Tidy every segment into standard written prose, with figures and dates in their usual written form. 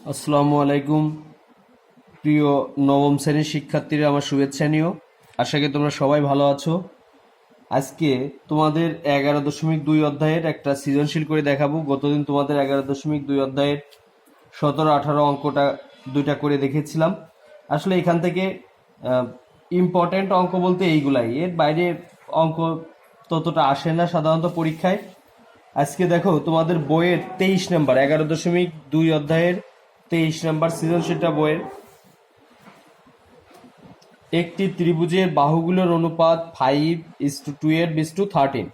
আসসালামু আলাইকুম। প্রিয় নবম শ্রেণীর শিক্ষার্থীরা, আমার শুভেচ্ছা নিও। আশা করি তোমরা সবাই ভালো আছো। আজকে তোমাদের 11.2 অধ্যায়ের একটা সৃজনশীল করে দেখাবো। গতদিন তোমাদের 11.2 অধ্যায়ের 17-18 অঙ্কটা দুইটা করে দেখেছিলাম। আসলে এখান থেকে ইম্পর্ট্যান্ট অঙ্ক বলতে এইগুলাই, এর বাইরে অঙ্ক ততটা আসে না সাধারণত পরীক্ষায়। আজকে দেখো তোমাদের বইয়ের 23 নাম্বার 11.2 অধ্যায়ের 23 নাম্বার সৃজনশীলটা বইয়ের, একটি ত্রিভুজের বাহুগুলোর অনুপাত 5:12:13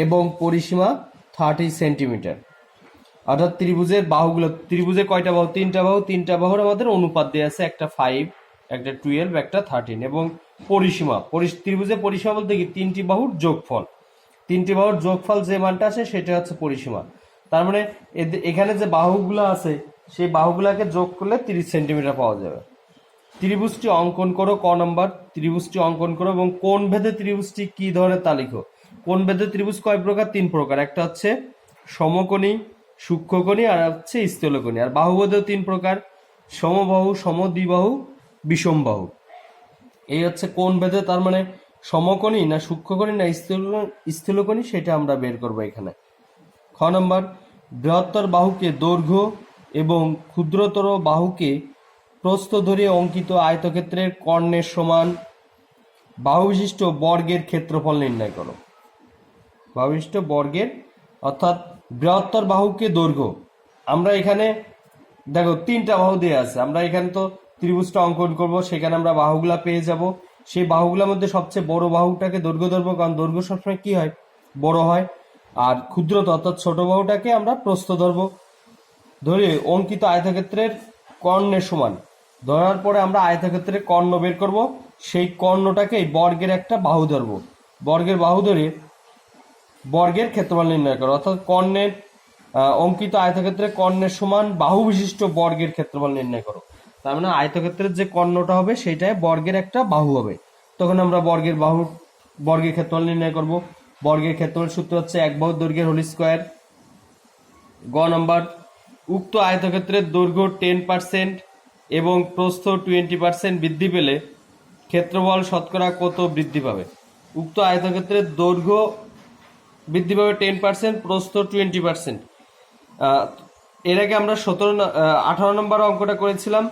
এবং পরিসীমা 30 সেন্টিমিটার। অর্থাৎ ত্রিভুজে কয়টা বাহু? তিনটা বাহুর আমাদের অনুপাত দেওয়া আছে, একটা 5, একটা 12, একটা 13, এবং ত্রিভুজের পরিসীমা বলতে কি তিনটি বাহুর যোগফল যে মানটা আসে সেটা হচ্ছে পরিসীমা। তার মানে এখানে যে বাহুগুলো আছে সেই বাহুগুলোকে যোগ করলে 30 সেন্টিমিটার পাওয়া যাবে। ত্রিভুজটি অঙ্কন করো। ক নম্বর, ত্রিভুজটি অঙ্কন করো এবং কোণ ভেদে ত্রিভুজটি কি ধরনের তা লিখো। কোণ ভেদে ত্রিভুজ কয় প্রকার? 3 প্রকার। একটা হচ্ছে সমকোণী, সূক্ষ্মকোণী, আর হচ্ছে স্থূলকোণী। আর বাহুভেদেও 3 প্রকার: সমবাহু, সমদ্বিবাহু, বিষমবাহু। এই হচ্ছে কোণ ভেদে, তার মানে সমকোণী না সূক্ষ্মকোণী না স্থূলকোণী সেটা আমরা বের করবো এখানে। খ নম্বর, বৃহত্তর বাহুকে দৈর্ঘ্য এবং ক্ষুদ্রতর বাহুকে প্রস্থ ধরে অঙ্কিত আয়তক্ষেত্রের কর্ণের সমান বাহুবিশিষ্ট বর্গের ক্ষেত্রফল নির্ণয় করো। বাহুবিশিষ্ট বর্গের, অর্থাৎ বৃহত্তর বাহুকে দৈর্ঘ্য, আমরা এখানে দেখো 3টা বাহু দেওয়া আছে, আমরা এখানে তো ত্রিভুজটা অঙ্কন করব, সেখানে আমরা বাহুগুলা পেয়ে যাব। সেই বাহুগুলোর মধ্যে সবচেয়ে বড় বাহুটাকে দৈর্ঘ্য ধরবো, কারণ দৈর্ঘ্য সবসময় কি হয়? বড় হয়। আর ক্ষুদ্রতর অর্থাৎ ছোট বাহুটাকে আমরা প্রস্থ ধরবো। ধরে অঙ্কিত আয়তক্ষেত্রের কর্ণের সমান ধরার পরে আমরা আয়তক্ষেত্রের কর্ণ বের করব। সেই কর্ণটাকে বর্গের একটা বাহু ধরবো। বর্গের বাহু ধরে বর্গের ক্ষেত্রফল নির্ণয় করো, অর্থাৎ কর্ণের অঙ্কিত আয়তক্ষেত্রের কর্ণের সমান বাহু বিশিষ্ট বর্গের ক্ষেত্রফল নির্ণয় করো। তার মানে আয়তক্ষেত্রের যে কর্ণটা হবে সেটাই বর্গের একটা বাহু হবে। তখন আমরা বর্গের ক্ষেত্রফল নির্ণয় করব। বর্গের ক্ষেত্রফল সূত্র হচ্ছে 1 বাহুর দৈর্ঘ্যের হোল স্কোয়ার। গ নম্বর, উক্ত আয়তক্ষেত্রের দৈর্ঘ্য 10% এবং প্রস্থ 20% বৃদ্ধি পেলে ক্ষেত্রফল শতকরা কত বৃদ্ধি পাবে? উক্ত আয়তক্ষেত্রের দৈর্ঘ্য বৃদ্ধি পাবে 10%, প্রস্থ 20%। এর আগে আমরা 18 নম্বর অঙ্কটা করেছিলাম,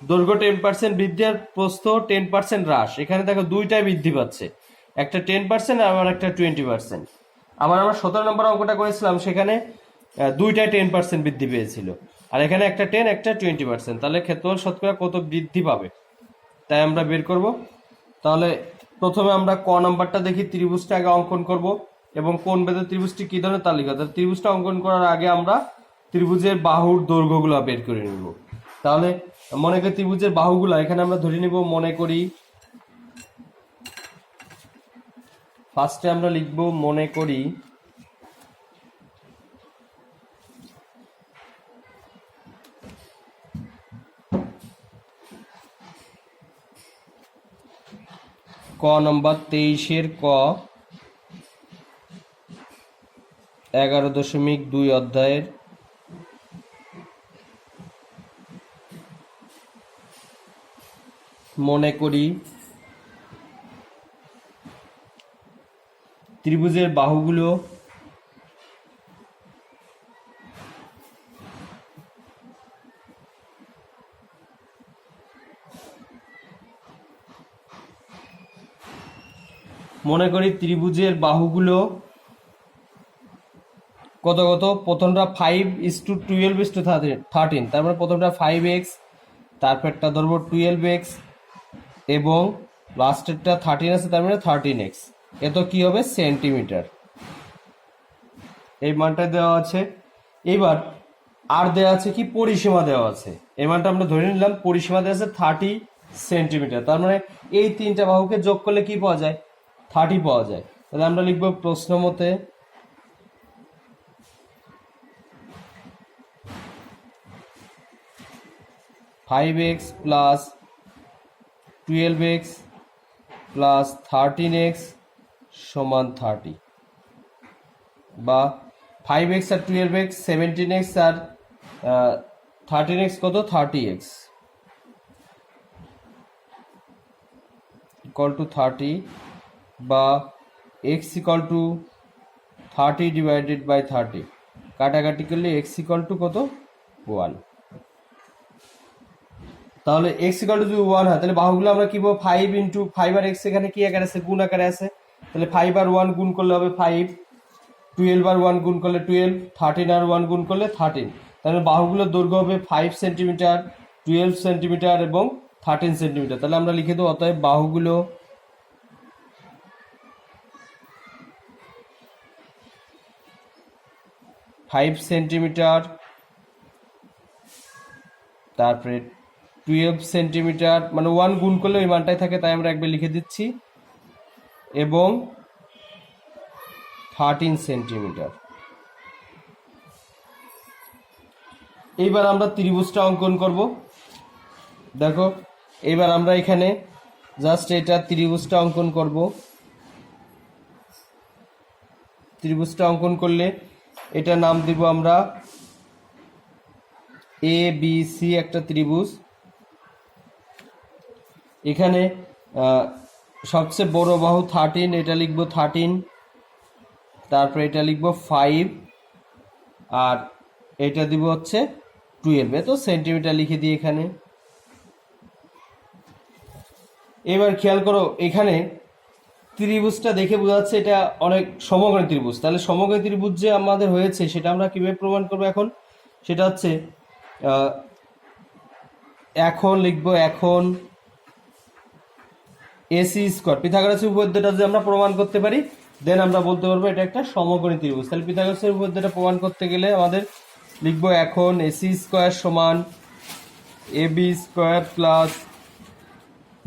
দৈর্ঘ্য 10% বৃদ্ধি আর প্রস্থ 10% হ্রাস। এখানে দেখো দুইটাই বৃদ্ধি পাচ্ছে, একটা 10% আর একটা 20%। আমরা 17 নম্বর অঙ্কটা করেছিলাম, সেখানে দুইটাই 10% বৃদ্ধি পেয়েছিল, আর এখানে একটা 10 একটা 20%। তাহলে ক্ষেত্রফল শতকরা কত বৃদ্ধি পাবে তাই আমরা বের করব। তাহলে প্রথমে আমরা ক নাম্বারটা দেখি, ত্রিভুজটা আগে অঙ্কন করব এবং কোণ ভেদে ত্রিভুজটি কি ধরনের তালিকা। ত্রিভুজটা অঙ্কন করার আগে আমরা ত্রিভুজের বাহুর দৈর্ঘ্যগুলো বের করে নিব। তাহলে মনে করি ত্রিভুজের বাহুগুলো এখানে আমরা ধরে নিব। মনে করি ফার্স্টে আমরা লিখব মনে করি ক নম্বর 23-এর ক 11.2 অধ্যায়ের মনে করি ত্রিভুজের বাহুগুলো কত কত? প্রথমটা 5:12:13, তারপরে প্রথমটা 5x, তারপরটা ধরবো 12x এবং লাস্টেরটা 13 আছে, তার মানে 13x। এত কি হবে? সেন্টিমিটার। এই মানটা দেওয়া আছে। এইবার আর দেওয়া আছে কি? পরিসীমা দেওয়া আছে। এই মানটা আমরা ধরে নিলাম, পরিসীমা দেওয়া আছে 30 সেন্টিমিটার। তার মানে এই তিনটা বাহুকে যোগ করলে কি পাওয়া যায়? 30 পাওয়া যায়। তাহলে আমরা লিখবো প্রশ্ন মতে 5x plus 12x plus 13x সমান 30, বা 5x আর 12x, 17x আর 13x কত 30x ইকুয়াল টু 30 বা x equal to 30 divided by 30 কাটাকাটি করলে x ইকুয়াল টু কত 1। তাহলে x ইকুয়াল টু যদি 1 হয় তাহলে বাহুগুলো আমরা কি পাবো 5 ইন্টু 5 আর x এখানে কি আকারে আছে গুণ আকারে আছে, তাহলে 5 আর 1 গুণ করলে হবে 5, 12 আর 1 গুণ করলে 12, 13 আর 1 গুণ করলে 13। তাহলে বাহুগুলোর দৈর্ঘ্য হবে 5 সেন্টিমিটার, 12 সেন্টিমিটার এবং 13 সেন্টিমিটার। তাহলে আমরা লিখে দেবো অতএব বাহুগুলো ফাইভ সেন্টিমিটার, তারপরে 12 সেন্টিমিটার, মানে 1 গুণ করলে ওই মানটাই থাকে তাই আমরা একবার লিখে দিচ্ছি, এবং 13 সেন্টিমিটার। এইবার আমরা ত্রিভুজটা অঙ্কন করব। দেখো এইবার আমরা এখানে জাস্ট এটা ত্রিভুজটা অঙ্কন করব। ত্রিভুজটা অঙ্কন করলে এটা নাম দিব আমরা এ বি সি একটা ত্রিভুজ। এখানে সবচেয়ে বড় বাহু 13, এটা লিখব 13, তারপরে এটা লিখব 5 আর এটা দিব হচ্ছে 12, তো সেন্টিমিটার লিখে দিই এখানে। এবার খেয়াল করো এখানে ত্রিভুজটা দেখে বোঝা যাচ্ছে এটা অনেক সমকোণী ত্রিভুজ। তাহলে সমকোণী ত্রিভুজ যে আমাদের হয়েছে সেটা আমরা কিভাবে প্রমাণ করবো এখন, সেটা হচ্ছে এখন লিখব এখন এসি স্কোয়ার পিথাগোরাসের উপপাদ্যটা যদি আমরা প্রমাণ করতে পারি দেন আমরা বলতে পারবো এটা একটা সমকোণী ত্রিভুজ। তাহলে পিথাগোরাসের উপপাদ্যটা প্রমাণ করতে গেলে আমাদের লিখব এখন এসি স্কোয়ার সমান AB square plus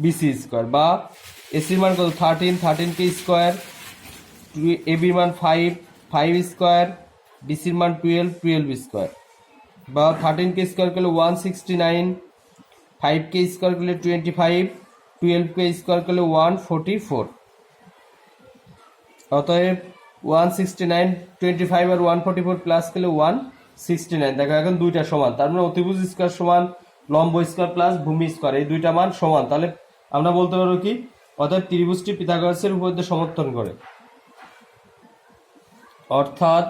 BC square, বা এসির মান কত 13, 13কে স্কোয়ার, এবির মান 5, 5 স্কোয়ার, বিসির মান 12, 12 স্কোয়ার, বা 13কে স্কোয়ার করলে 169, 5কে স্কোয়ার করলে 25, 12কে স্কোয়ার করলে 144। অতএব 169, 25 আর 144 প্লাস করলে 169। দেখো এখন দুইটা সমান, তার মানে অতিভুজ স্কোয়ার সমান লম্ব স্কোয়ার প্লাস ভূমি স্কোয়ার, এই দুইটা মান সমান। তাহলে আমরা বলতে পারবো কি, অর্থাৎ ত্রিভুজটি পিথাগোরাসের উপপাদ্য সমর্থন করে, অর্থাৎ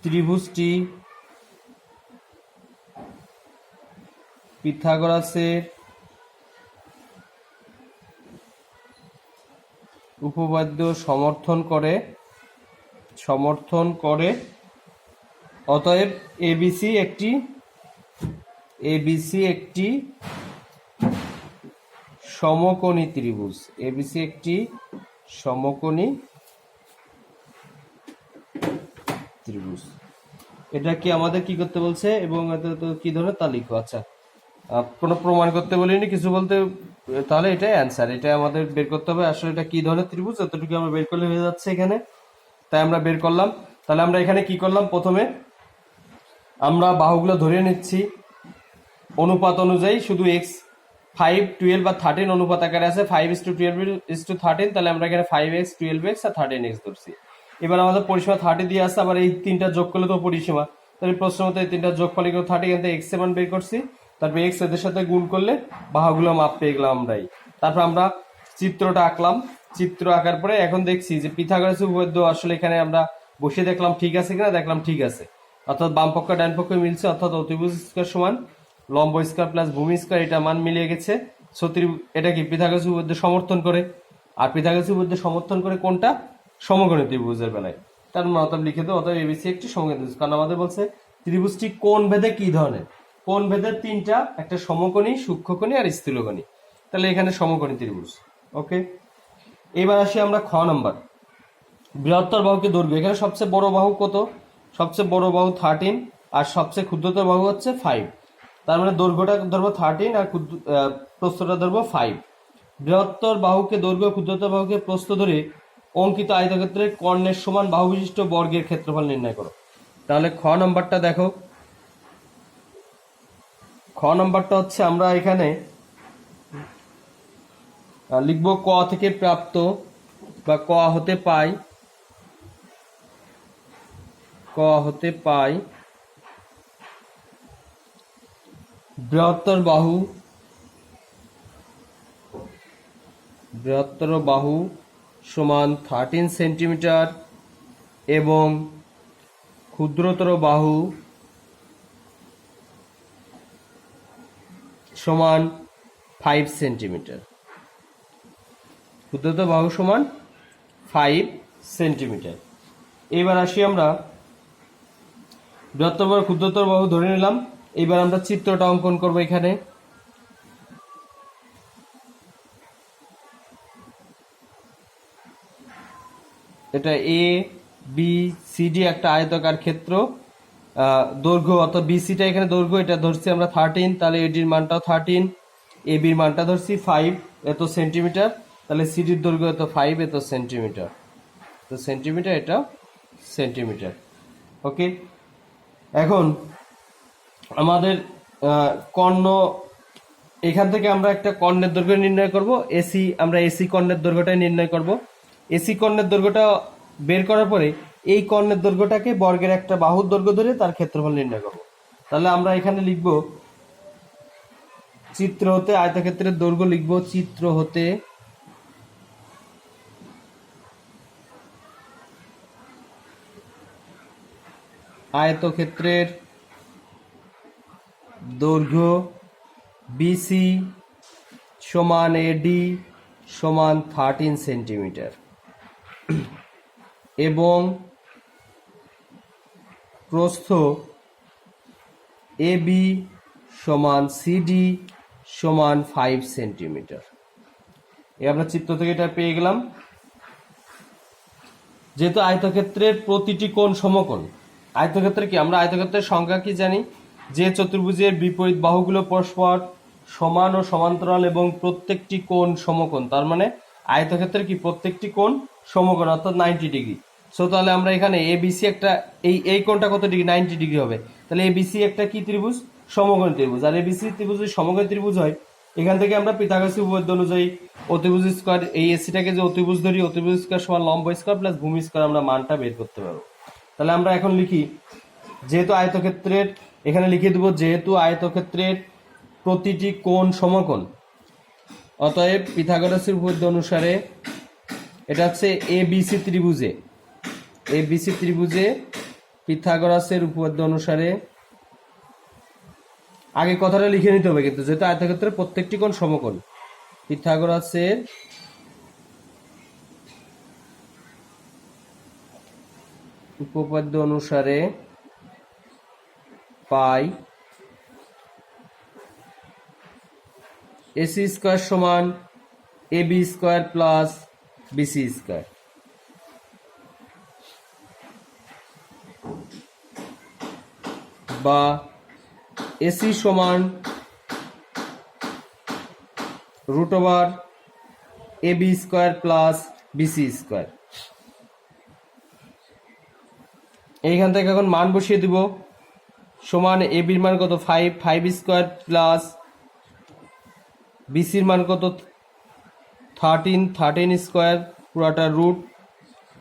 ত্রিভুজটি পিথাগোরাসের উপপাদ্য সমর্থন করে। অতএব এবিসি একটি সমকোণী ত্রিভুজ। এবিসি একটি সমকোণী ত্রিভুজ। এটা কি আমাদের কি করতে বলছে এবং কি ধরনের তা লিখো। আচ্ছা, কোনো প্রমাণ করতে বলিনি, কিছু বলতে, তাহলে এটাই অ্যান্সার। এটা আমাদের বের করতে হবে আসলে এটা কি ধরনের ত্রিভুজ, যতটুকু আমরা বের করলে হয়ে যাচ্ছে এখানে, তাই আমরা বের করলাম। তাহলে আমরা এখানে কি করলাম, প্রথমে আমরা বাহুগুলো ধরে নিচ্ছি অনুপাত অনুযায়ী, শুধু এক্স 5, 12 বা 13 অনুপাত আকারে আছে, 5:12:13, তাহলে আমরা এখানে 5x, 12x আর 13x ধরছি। এবার আমাদের পরিসীমা 30 দিয়ে আসছে, আবার এই তিনটা যোগ করলে তো পরিসীমা, তাহলে প্রশ্ন মতো এই তিনটা যোগ করলে 30, এখান থেকে এক্স এর মান বের করছি, তারপর এক্স এদের সাথে গুণ করলে বাহুগুলো মাপ পেয়ে গেলাম আমরাই। তারপর আমরা চিত্রটা আঁকলাম, চিত্র আঁকার পরে এখন দেখছি যে পিথাগোরাসের উপপাদ্য আসলে এখানে আমরা বসে দেখলাম ঠিক আছে কিনা, দেখলাম ঠিক আছে, অর্থাৎ বাম পক্ষ ডান পক্ষ মিলছে, অর্থাৎ অতিভুজ স্কয়ার সমান লম্ব স্কয়ার প্লাস ভূমি স্কয়ার, এটা মান মিলিয়ে গেছে। এটা কি পিথাগোরাসের উপপাদ্য সমর্থন করে। আর পিথাগোরাসের উপপাদ্য সমর্থন করে কোনটা, সমকোণী ত্রিভুজের বেলায়। তার অতএব লিখে দেবো অতএব এবিসি একটি সমকোণী ত্রিভুজ, কারণ আমাদের বলছে ত্রিভুজটি কোণ ভেদে কি ধরনের, কোণ ভেদের তিনটা, একটা সমকোণী, সূক্ষ্মকোণী আর স্থূলকোণী। তাহলে এখানে সমকোণী ত্রিভুজ। ওকে, এবার আসি আমরা খ নম্বর, বৃহত্তর বাহুকে দৈর্ঘ্য। এখানে সবচেয়ে বড় বাহু কত, সবচেয়ে বড় বাহু 13 আর সবচেয়ে ক্ষুদ্রতর বাহু হচ্ছে 5, তার মানে দৈর্ঘ্যটা ধরবো 13 আর প্রস্থটা ধরবো 5। বৃহত্তর বাহুকে দৈর্ঘ্য, ক্ষুদ্রতর বাহুকে প্রস্থ ধরে অঙ্কিত আয়তক্ষেত্রের কর্ণের সমান বাহু বিশিষ্ট বর্গের ক্ষেত্রফল নির্ণয় করো। তাহলে খ নম্বরটা দেখো, খ নম্বরটা হচ্ছে আমরা এখানে লিখবো ক থেকে প্রাপ্ত বা ক হতে পাই, ক হতে পাই বৃহত্তর বাহু সমান 13 সেন্টিমিটার এবং ক্ষুদ্রতর বাহু সমান 5 সেন্টিমিটার। ক্ষুদ্রতর বাহু সমান 5 সেন্টিমিটার। এবার আসি আমরা বৃহত্তর বাহু ক্ষুদ্রতর বাহু ধরে নিলাম। এবার আমরা চিত্রটা অঙ্কন করব। এখানে এটা এ বি সি ডি একটা আয়তাকার ক্ষেত্র। দৈর্ঘ্য অর্থাৎ বিসিটা এখানে দৈর্ঘ্য, এটা ধরছি আমরা 13, তাহলে এডির মানটাও 13, এ বির মানটা ধরছি 5 এত সেন্টিমিটার, তাহলে সিডির দৈর্ঘ্য এত 5 এত সেন্টিমিটার, তো সেন্টিমিটার এটা সেন্টিমিটার। ওকে, এখন আমাদের কর্ণ, এখান থেকে আমরা একটা কর্ণের দৈর্ঘ্য নির্ণয় করব। আমরা এসি কর্ণের দৈর্ঘ্যটাই নির্ণয় করব। এসি কর্ণের দৈর্ঘ্যটা বের করার পরে এই কর্ণের দৈর্ঘ্যটাকে বর্গের একটা বাহুর দৈর্ঘ্য ধরে তার ক্ষেত্রফল নির্ণয় করব। তাহলে আমরা এখানে লিখব চিত্র হতে আয়তক্ষেত্রের দৈর্ঘ্য, লিখব চিত্র হতে আয়তক্ষেত্রের দৈর্ঘ্য বিসি সমান এডি সমান 13 সেন্টিমিটার এবং প্রস্থ এবি সমান সিডি সমান 5 সেন্টিমিটার। আমরা চিত্র থেকে এটা পেয়ে গেলাম। যেহেতু আয়তক্ষেত্রের প্রতিটি কোণ সমকোণ, আয়তক্ষেত্রে কি আমরা আয়তক্ষেত্রের সংজ্ঞা কি জানি, যে চতুর্ভুজের বিপরীত বাহুগুলো পরস্পর সমান ও সমান্তরাল এবং প্রত্যেকটি কোণ সমকোণ। তার মানে আয়তক্ষেত্রের কি প্রত্যেকটি কোণ সমকোণ অর্থাৎ 90 ডিগ্রি। সো তাহলে আমরা এখানে এবিসি একটা, এই কোণটা কত ডিগ্রি, 90 ডিগ্রি হবে। তাহলে এবিসি একটা কি ত্রিভুজ, সমকোণী ত্রিভুজ। আর এবিসি ত্রিভুজ যদি সমকোণী ত্রিভুজ হয়, এখান থেকে আমরা পিথাগোরাসের উপপাদ্য অনুযায়ী অতিভুজ স্কয়ার, এই এসিটাকে যে অতিভুজ ধরি, অতিভুজ স্কয়ার সমান লম্ব স্কয়ার প্লাস ভূমি স্কয়ার, আমরা মানটা বের করতে পারবো। তাহলে আমরা এখন লিখি, যেহেতু আয়তক্ষেত্রের, এখানে লিখে দেব যেহেতু আয়তক্ষেত্রের প্রতিটি কোণ সমকোণ, অতএব পিথাগোরাসের উপপাদ্য অনুসারে এটা হচ্ছে এবিসি ত্রিভুজে পিথাগোরাসের উপপাদ্য অনুসারে, আগে কথাটা লিখে নিতে হবে কিন্তু, যেহেতু আয়তক্ষেত্রের প্রত্যেকটি কোণ সমকোণ, পিথাগোরাসের উপপাদ্য অনুসারে পাই এসি স্কয়ার সমান AB square plus BC square, বা এসি সমান root over AB square plus BC square. এইখান থেকে এখন মান বসিয়ে দিব, সমান এবির মান কত 5 স্কয়ার প্লাস বিসির মান কত 13 স্কয়ার, পুরাটা রুট,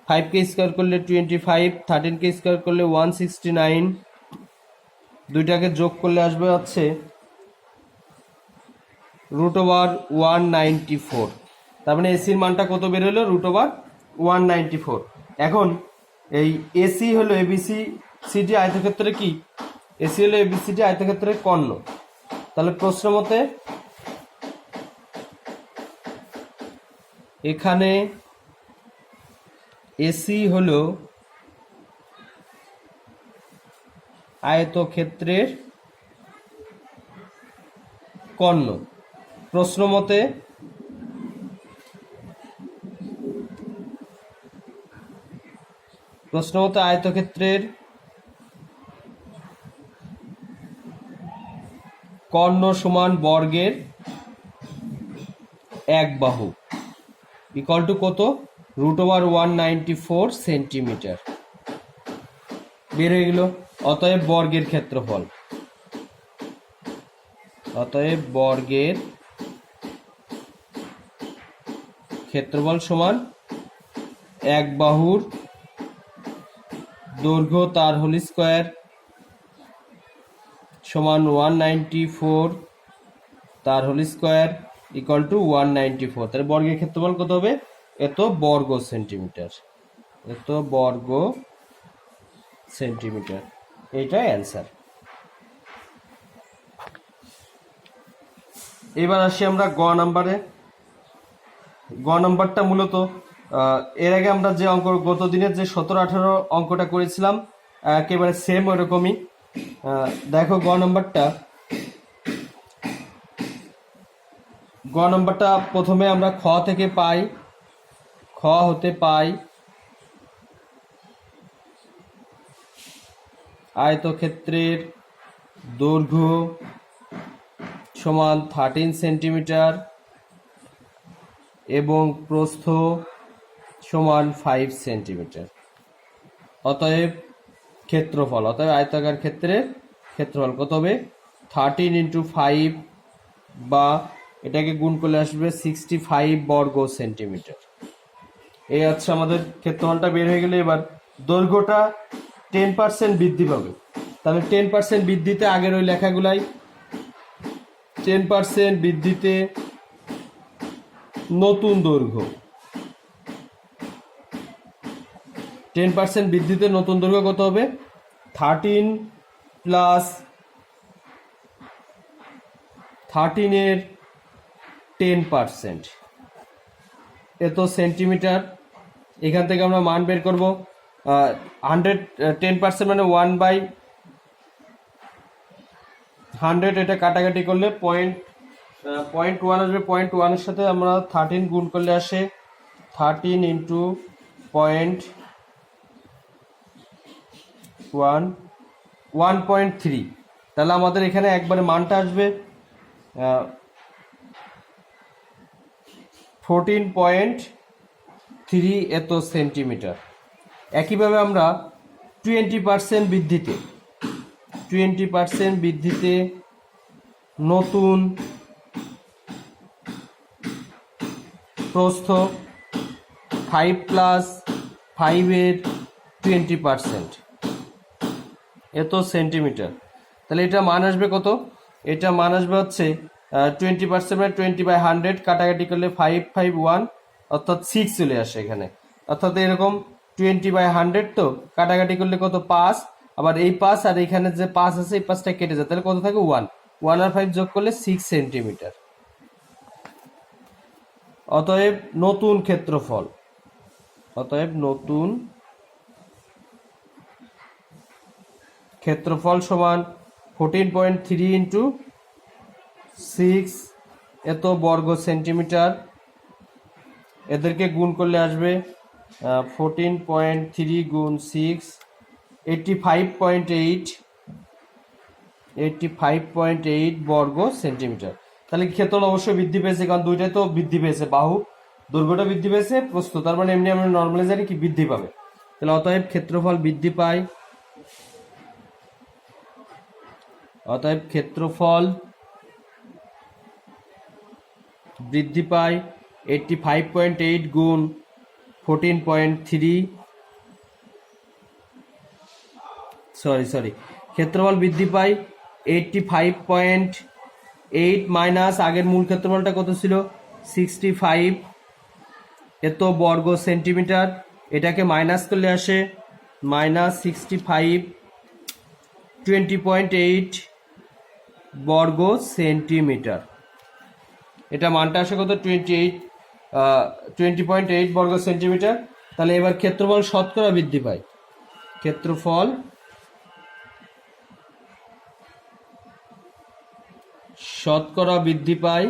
5কে স্কয়ার করলে 25, 13কে স্কয়ার করলে 169, দুইটাকে যোগ করলে আসবে হচ্ছে রুট ওভার 194। তার মানে এসির মানটা কত বের হলো, রুট ওভার 194। এখন এই এসি হলো এবিসি সিডি আয়তক্ষেত্রে কি, এসি হলো এবিসিডি আয়তক্ষেত্রের কর্ণ। তাহলে প্রশ্ন মতে এখানে এসি হলো আয়তক্ষেত্রের কর্ণ। প্রশ্ন মতে আয়তক্ষেত্রের কর্ণ সমান বর্গের এক বাহু, ইকুয়াল টু কত, রুট ওভার 194 সেন্টিমিটার বের হয়ে গেল। অতএব বর্গের ক্ষেত্রফল, সমান এক বাহুর দৈর্ঘ্য তার হোল স্কোয়ার সমান 194 তার হোল স্কোয়ার ইকুয়াল টু 194। তাহলে বর্গের ক্ষেত্রফল কত হবে? এত বর্গ সেন্টিমিটার, এত বর্গ সেন্টিমিটার। এইটাই অ্যান্সার। এবার আসি আমরা গ নাম্বারে। গ নাম্বারটা মূলত এর আগে আমরা যে অঙ্ক গত দিনের যে 17-18 অঙ্কটা করেছিলাম একেবারে সেম ওইরকমই। দেখো গ নাম্বারটা প্রথমে আমরা খ থেকে পাই, খ হতে পাই আয়তক্ষেত্রের দৈর্ঘ্য সমান 13 সেন্টিমিটার এবং প্রস্থ সমান 5 সেন্টিমিটার। অতএব ক্ষেত্রফল, অতএব আয়তাকার ক্ষেত্রের ক্ষেত্রফল কত হবে? 13 ইন্টু 5 বা এটাকে গুণ করলে আসবে 65 বর্গ সেন্টিমিটার। এই হচ্ছে আমাদের ক্ষেত্রফলটা বের হয়ে গেলে এবার দৈর্ঘ্যটা 10% বৃদ্ধি পাবে। তাহলে 10% বৃদ্ধিতে আগের ওই লেখাগুলাই 10% বৃদ্ধিতে নতুন দৈর্ঘ্য, 10% বৃদ্ধিতে নতুন দৈর্ঘ্য কত হবে? 13 প্লাস 13 এর 10%, এত সেন্টিমিটার। এখান থেকে আমরা মান বের করব। 10% মানে 1/100, এটা কাটাকাটি করলে পয়েন্ট 1 আসবে। 1 সাথে আমরা 13 গুণ করলে আসে 13 ইন্টু 1.3। তাহলে আমাদের এখানে একবারে মানটা আসবে 14.3 এত সেন্টিমিটার। একইভাবে আমরা 20% বৃদ্ধিতে নতুন প্রস্থ 5 প্লাস 5 এর 20% এত সেন্টিমিটার। তাহলে এটা মান আসবে কত? এটা মান আসবে হচ্ছে 20% মানে 20/100, কাটাকাটি করলে 5 5 1 অর্থাৎ 6 চলে আসে এখানে। অর্থাৎ এরকম 20/100 তো কাটাকাটি করলে কত? 5। আবার এই 5 আর এখানে যে 5 আছে এই 5টা কেটে যায়, তাহলে কত থাকে? 1 আর 5 যোগ করলে 6 সেন্টিমিটার। অতএব নতুন ক্ষেত্রফল, সমান 14.3 ইন্টু 6 এত বর্গ সেন্টিমিটার। এদেরকে গুণ করলে আসবে 14.3 গুণ 6 85.8 বর্গ সেন্টিমিটার। তাহলে ক্ষেত্রফল অবশ্যই বৃদ্ধি পেয়েছে, কারণ দুইটাই তো বৃদ্ধি পেয়েছে, বাহু দৈর্ঘ্যটা বৃদ্ধি পেয়েছে, প্রস্থ, তার মানে এমনি আমরা নর্মালি জানি কি বৃদ্ধি পাবে। তাহলে অতএব ক্ষেত্রফল বৃদ্ধি পায়, অতএব ক্ষেত্রফল বৃদ্ধি পায় 85.8 গুণ 14.3 ক্ষেত্রফল বৃদ্ধি পায় 85.8 মাইনাস আগের মূল ক্ষেত্রফলটা কত ছিল? 65 এত বর্গ সেন্টিমিটার। এটাকে মাইনাস করলে আসে -65 20.8 বর্গ সেন্টিমিটার। এটা মানটা আসে কত? 20.8 বর্গ সেন্টিমিটার। তাহলে এবার ক্ষেত্রফল শতকরা বৃদ্ধি পায়, ক্ষেত্রফল শতকরা বৃদ্ধি পায়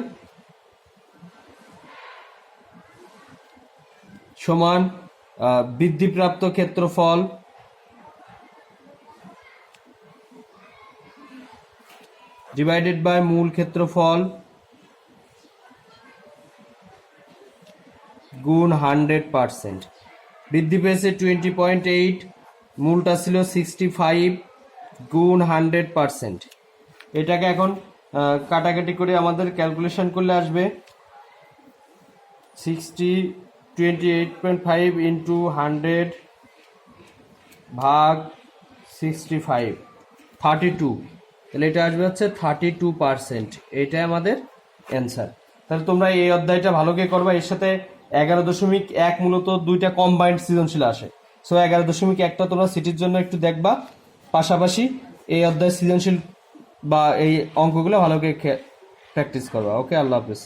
সমান বৃদ্ধিপ্রাপ্ত ক্ষেত্রফল ডিভাইডেড বাই মূল ক্ষেত্রফল গুণ 100%। বৃদ্ধি পেয়েছে 20.8, মূলটা ছিল 65 গুণ 100%। এটাকে এখন কাটাকাটি করে আমাদের ক্যালকুলেশন করলে আসবে 28.5 ইন্টু 100 ভাগ 65 32, তাহলে এটা আসবে হচ্ছে 32%। এটাই আমাদের অ্যান্সার। তাহলে তোমরা এই অধ্যায়টা ভালো করে করবা। এর সাথে 11.1 মূলত দুইটা কম্বাইন্ড সৃজনশীল আসে, সো 11.1টা তোমরা সিটির জন্য একটু দেখবা, পাশাপাশি এই অধ্যায় সৃজনশীল বা এই অঙ্কগুলো ভালো করে প্র্যাকটিস করবা। ওকে, আল্লাহ হাফেজ।